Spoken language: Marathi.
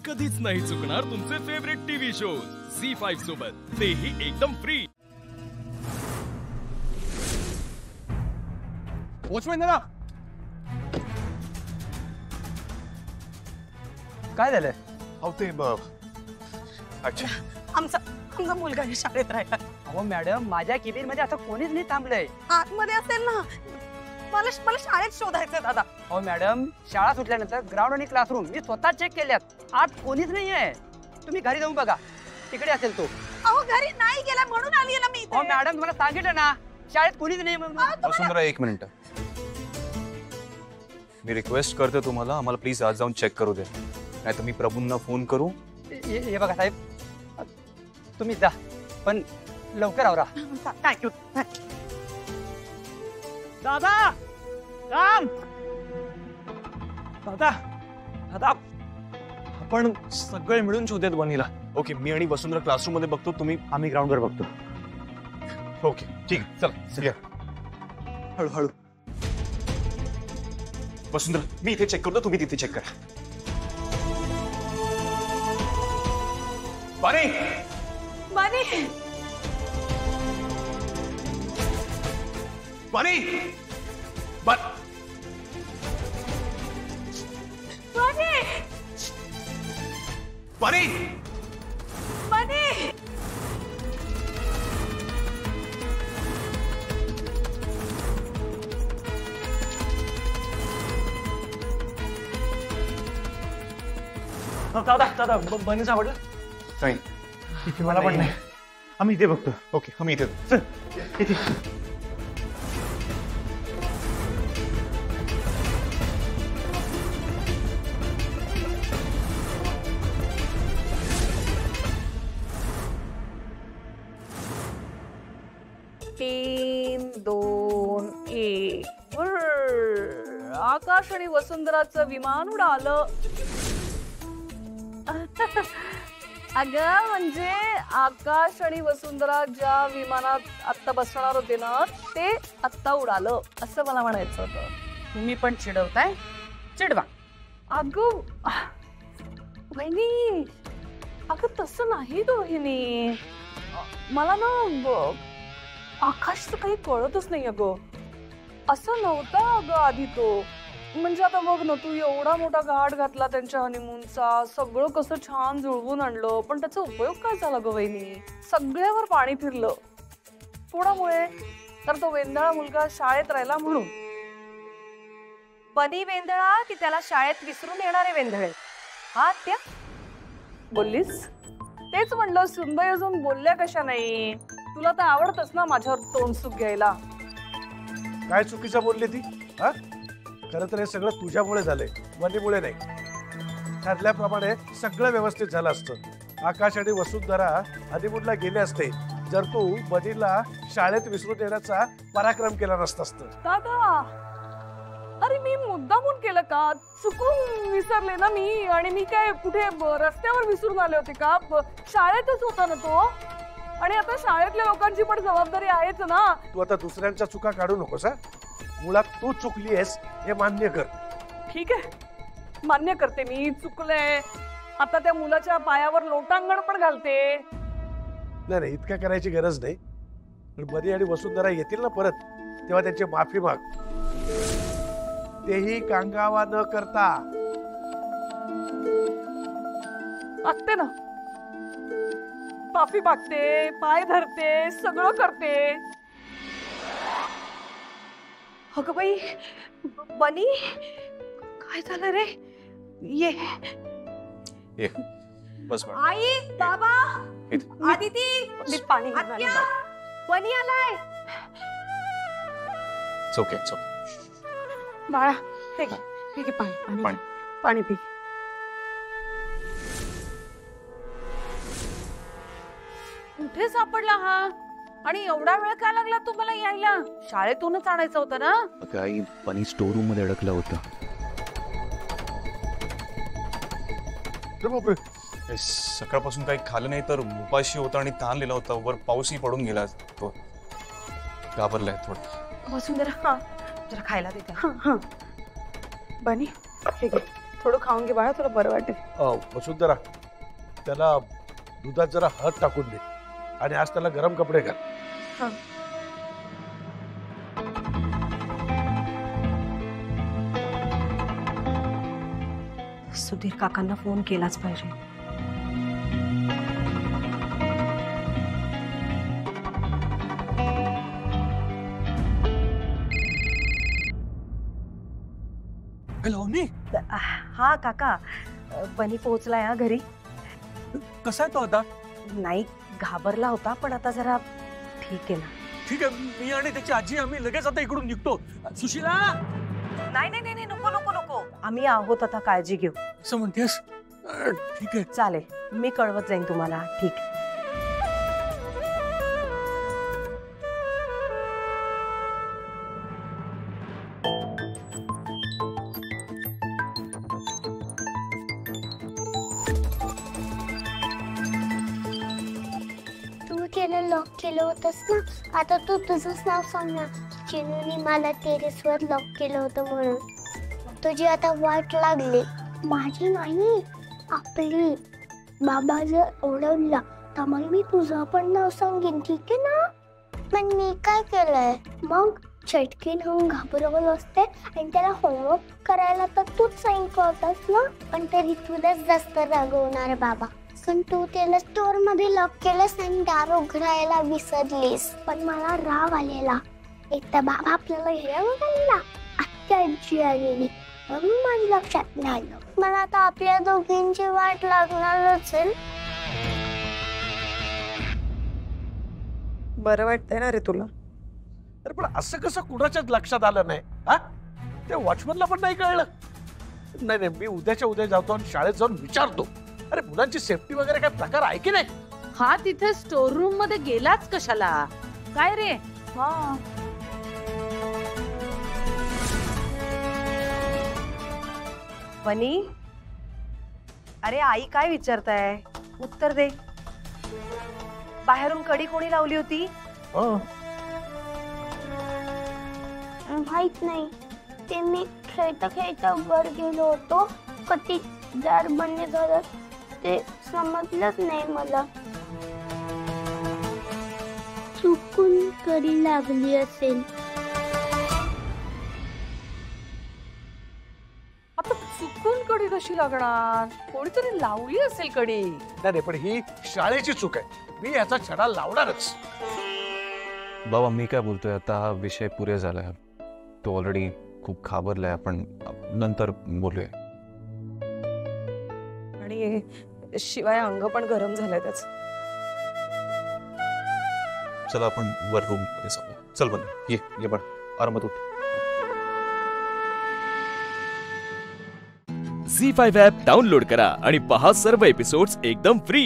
कधीच नाही चुकणार तुमचे फेवरेट टीव्ही शोज झी5 सोबत, तेही एकदम फ्री. वॉचमॅन दादा, काय झालंय? अहो ते अच्छा आमचा मुलगा शाळेत राहिला. अहो मॅडम, माझ्या केबिन मध्ये आता कोणीच नाही थांबलंय. आतमध्ये असेल ना. मला शाळेत शोधायचं दादा. अहो मॅडम, शाळा सुटल्यानंतर ग्राउंड आणि क्लासरूम मी स्वतः चेक केल्यात. आत कोणीच नाहीये. तुम्ही घरी जाऊन बघा, तिकडे असेल तो. अहो घरी नाही गेला म्हणून आली ना मी. अहो मॅडम, तुम्हाला सांगितलं ना शाळेत कोणीच नाही म्हणून. वसुंधरा, एक मिनिट. मी रिक्वेस्ट करते तुम्हाला, आम्हाला प्लीज आज जाऊन चेक करू दे, नाही तर मी प्रभूंना फोन करू. हे बघा साहेब, तुम्ही जा, पण लवकर आवरा. थँक्यू. दादा, राम दादा, दादा, आपण सगळे मिळून शोधेत बनीला. ओके, मी आणि वसुंधरा क्लासरूम मध्ये बघतो, आम्ही ग्राउंडवर बघतो. ओके ठीक आहे, चला हळूहळू. वसुंधरा, मी इथे चेक करतो, तुम्ही तिथे चेक करा. बनी बनी बनी बनी बनी बनी. दादा, बनी सापडलं? नाही, इथे मला पण नाही. आम्ही इथे बघतो. ओके, आम्ही इथे. इथे. तीन, दोन, एक. आकाश आणि वसुंधराचं विमान उडालं. अगं म्हणजे आकाश आणि वसुंधरा ज्या विमानात आत्ता बसणार होते ना, ते आत्ता उडालं असं मला म्हणायचं होतं. तुम्ही पण चिडवताय? चिडवा. अगं वहिनी, अगं तसं नाही दोहिनी. मला ना आकाशचं काही कळतच नाही. अगं असं नव्हतं अगं आधी तो. म्हणजे आता बघ ना, तू एवढा मोठा घाट घातला त्यांच्या हनीमूनचा, सगळं कसं छान जुळवून आणलं, पण त्याचा उपयोग काय झाला ग वहिनी? सगळ्यावर पाणी फिरलं. कोणामुळे? तर तो वेंधळा मुलगा शाळेत राहिला म्हणून. बनी वेंधळा की त्याला शाळेत विसरून येणारे वेंधळे? हा त्या बोललीस? तेच म्हणलं, सुनबाई अजून बोलल्या कशा नाही? तुला तर आवडतच ना माझ्यावर तोंडसुख घ्यायला. काय चुकीचं बोलली ती? हा, खरं तर हे सगळं तुझ्यामुळे झालंय, बनीमुळे नाही. ठरल्याप्रमाणे सगळं व्यवस्थित झालं असतं. आकाश आणि वसुंधरा हनीमूनला गेले असते जर तू बनीला शाळेत विसरून येण्याचा पराक्रम केला नसतास तर. दादा, अरे मी मुद्दामून केलं का? चुकून विसरले ना मी. आणि मी काय कुठे रस्त्यावर विसरून आले होते का? शाळेतच होता ना तो. आणि आता शाळेतल्या लोकांची पण जबाबदारी आहेच ना. तू आता दुसऱ्यांच्या चुका काढू नकोस. हा, मुळात तू चुकली आहेस हे मान्य कर. ठीक आहे, मान्य करते, मी चुकले. आता त्या मुलाच्या पायावर लोटांगण पण घालते. नाही, इतकं करायची गरज नाही. बनी आणि वसुंधरा येतील ना परत, तेव्हा त्यांची माफी माग. तेही कांगावा न करता. मागते ना, माफी मागते, पाय धरते, सगळं करते. अगं बाई, बनी काय झालं रे? ये बस. आई, बाबा, आदिती, पाणी आत्या, बनी आलाय. ओके. बाळा, ठीक आहे, पाणी पी. कुठे सापडला हा? आणि एवढा वेळ का लागला तुम्हाला यायला? शाळेतूनच आणायचं होतं ना? काही बनी स्टोर रूम मध्ये अडकला होता. सकाळपासून काही खाल्लं नाही तर उपाशी होता आणि ताणलेला होता. वर पाऊसही पडून गेला. तो घाबरलाय थोडं. वसुंधरा, जरा खायला देते. बनी, ठीक आहे. थोडं खाऊन घे बाळा, तुला बरं वाटेल. वसुंधरा, त्याला दुधात जरा हळद टाकून दे आणि आज त्याला गरम कपडे घाल. हा. सुधीर काकांना फोन केलाच पाहिजे. हा काका, बनी पोहोचलाय हा घरी. कसा आहे तो आता? नाही, घाबरला होता पण आता जरा ठीक आहे ना. ठीक आहे, मी आणि त्याची आजी आम्ही लगेच आता इकडून निघतो. सुशीला, नाही नाही नाही, नको नको नको, आम्ही आहोत, आता काळजी घेऊ. असं म्हणतेस? ठीक आहे. चालेल, मी कळवत जाईन तुम्हाला. ठीक आहे. त्याला लॉक केलं होतंस ना, आता तू तुझंच नाव सांग ना. चिनूने मला टेरेसवर लॉक केलं होतं म्हणून तुझी आता वाट लागली. माझी नाही, आपली. बाबा जर ओरडला तर मग मी तुझं पण नाव सांगेन, ठीक आहे ना? पण मी काय केलंय मग? चटकीन होऊन घाबरवलं असते आणि त्याला होमवर्क करायला तर तूच साईन करतस ना, पण तरी तुलाच जास्त रागवणार बाबा. पण तू त्याला स्टोर मध्ये लॉक केलंस आणि दार उघडायला विसरलीस. पण मला राग आलेला. एकदा बाबा आपल्याला हे बघायला, आत्या आजी आलेली म्हणून माझ्या लक्षात नाही आलं. मला आता आपल्या दोघींची वाट लागणारच आहे. बरं वाटतंय ना रे तुला? अरे पण असं कसं कुणाच्याच लक्षात आलं नाही? हा, त्या वॉचमनला पण नाही कळलं? नाही नाही, मी उद्याच्या उद्या जातो आणि शाळेत जाऊन विचारतो. अरे मुलांची सेफ्टी वगैरे काय प्रकार आहे की नाही? हा तिथे स्टोर रूम मध्ये गेलाच कशाला? काय रे? हा, बनी, अरे आई काय विचारताय? उत्तर दे. बाहेरून कडी कोणी लावली होती? माहित नाही, ते मी खेळता खेळता वर गेलो होतो. कधी दार बंद झालं ते समजलंच नाही मला. चुकून कडी लागली असेल. आता चुकून कडी कशी लागणार? कोणीतरी लावली असेल कडी. नाही पण ही शाळेची चूक आहे. मी याचा छडा लावणारच. बाबा, मी काय बोलतोय, आता हा विषय पुरे झालाय. तो ऑलरेडी खूप घाबरलाय. आपण नंतर बोलूया. आणि शिवाय अंग पण गरम झालंय त्याच. चला आपण वर रूम मध्ये जाऊ. चल बन, ये बळ, आरामात उठ. झी5 ॲप डाउनलोड करा आणि पहा सर्व एपिसोड्स एकदम फ्री.